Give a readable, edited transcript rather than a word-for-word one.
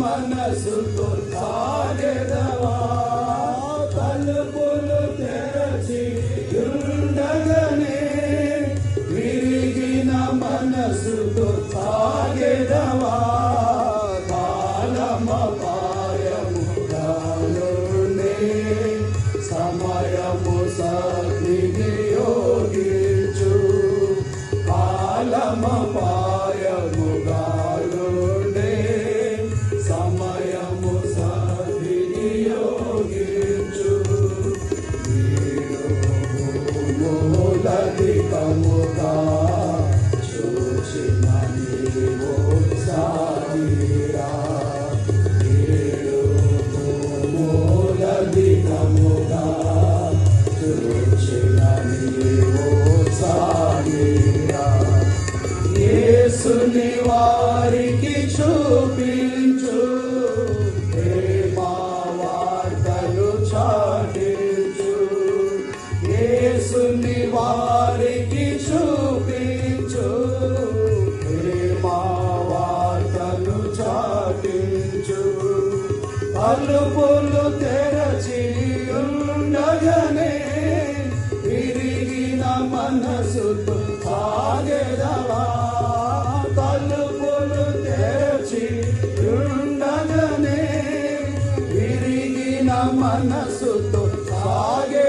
మనసుతో సాగెదవా తలుపులు తెరచి ఉండగనే విరిగిన మనసుతో సాగెదవా కాలమపాయముగానుండే సమయము సద్వినియోగించు కాలమపాయముగానుండే సమయము సద్వినియోగించు మూలధికముగా చూచిన నీవు సాగిరా మూలధికముగా చూచిన నీవు సాగిరా యేసుని వారికి చూపించు ప్రేమా వార్తలు చాటించు యేసుని వారికి చూపించు ప్రేమా వార్తలు చాటించు తలుపులు తెరచి ఉండగనే విరిగిన మనసుతో సాగెదవా తలుపులు తెరచి ఉండగనే విరిగిన మనసుతో సాగే